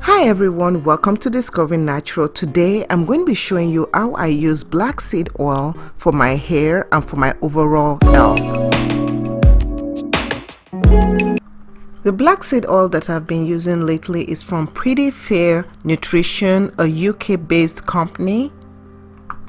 Hi everyone, welcome to Discovering Natural. Today I'm going to be showing you how I use black seed oil for my hair and for my overall health. The black seed oil that I've been using lately is from Priddyfair Nutrition, a UK based company.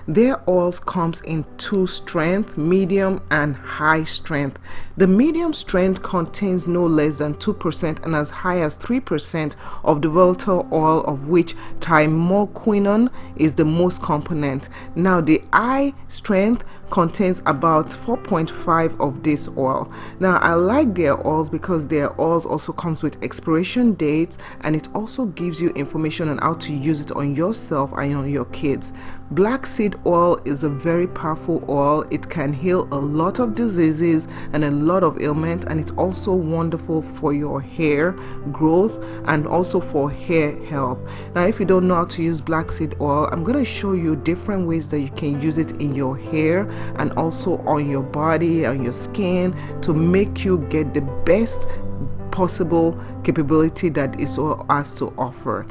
Their oils comes in two strength, medium and high strength. The medium strength contains no less than 2% and as high as 3% of the volatile oil, of which thymoquinone is the most component. Now the high strength contains about 4.5 of this oil. Now I like their oils because their oils also comes with expiration dates, and it also gives you information on how to use it on yourself and on your kids. Black seed oil is a very powerful oil. It can heal a lot of diseases and a lot of ailments, and it's also wonderful for your hair growth and also for hair health. Now if you don't know how to use black seed oil, I'm going to show you different ways that you can use it in your hair and also on your body and your skin to make you get the best possible capability that this oil has to offer.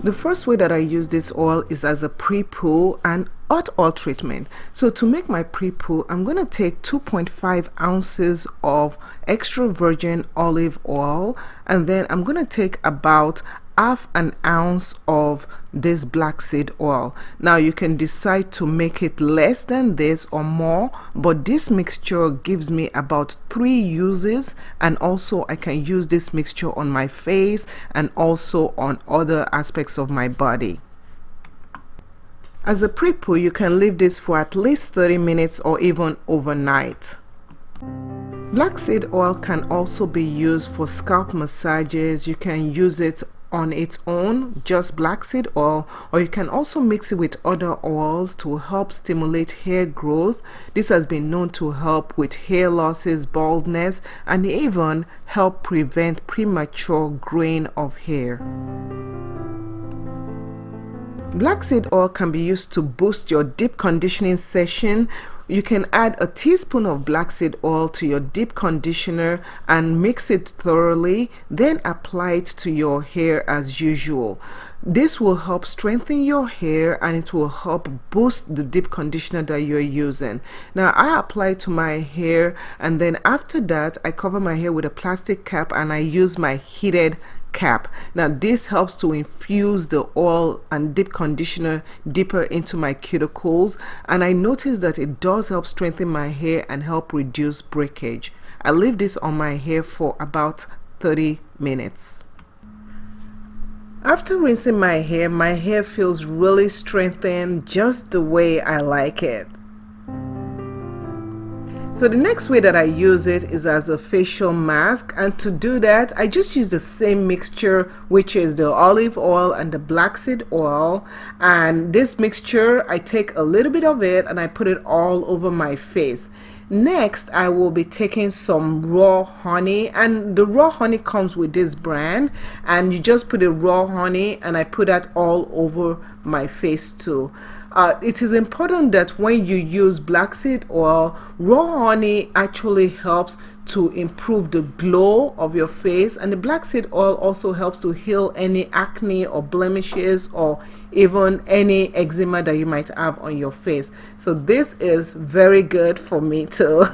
The first way that I use this oil is as a pre-poo and hot oil treatment. So to make my pre-poo, I'm going to take 2.5 ounces of extra virgin olive oil, and then I'm going to take about half an ounce of this black seed oil. Now you can decide to make it less than this or more, but this mixture gives me about 3 uses, and also I can use this mixture on my face and also on other aspects of my body. As a pre-poo, you can leave this for at least 30 minutes or even overnight. Black seed oil can also be used for scalp massages. You can use it on its own, just black seed oil, or you can also mix it with other oils to help stimulate hair growth. This has been known to help with hair losses, baldness, and even help prevent premature graying of hair. Black seed oil can be used to boost your deep conditioning session. You can add a teaspoon of black seed oil to your deep conditioner and mix it thoroughly, then apply it to your hair as usual. This will help strengthen your hair and it will help boost the deep conditioner that you're using. Now I apply it to my hair, and then after that I cover my hair with a plastic cap and I use my heated cap. Now this helps to infuse the oil and deep conditioner deeper into my cuticles, and I notice that it does help strengthen my hair and help reduce breakage. I leave this on my hair for about 30 minutes. After rinsing my hair feels really strengthened, just the way I like it. So the next way that I use it is as a facial mask, and to do that I just use the same mixture, which is the olive oil and the black seed oil, and this mixture I take a little bit of it and I put it all over my face. Next I will be taking some raw honey, and the raw honey comes with this brand, and you just put the raw honey and I put that all over my face too. It is important that when you use black seed oil, raw honey actually helps to improve the glow of your face, and the black seed oil also helps to heal any acne or blemishes or even any eczema that you might have on your face. So this is very good for me too.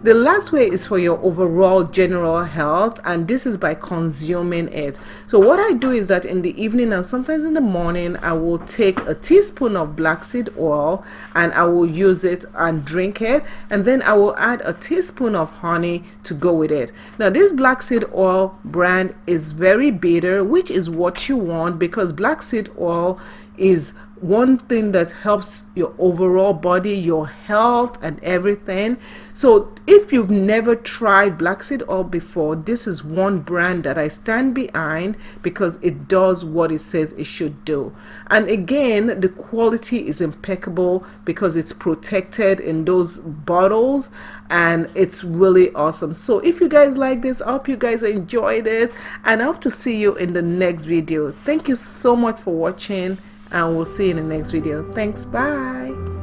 The last way is for your overall general health, and this is by consuming it. So what I do is that in the evening and sometimes in the morning I will take a teaspoon of black seed oil and I will use it and drink it, and then I will add a teaspoon of honey to go with it. Now this black seed oil brand is very bitter, which is what you want, because black seed oil is one thing that helps your overall body, your health and everything. So if you've never tried black seed oil before, this is one brand that I stand behind because it does what it says it should do. And again, the quality is impeccable because it's protected in those bottles, and it's really awesome. So if you guys like this, I hope you guys enjoyed it, and I hope to see you in the next video. Thank you so much for watching, and we'll see you in the next video. Thanks, bye.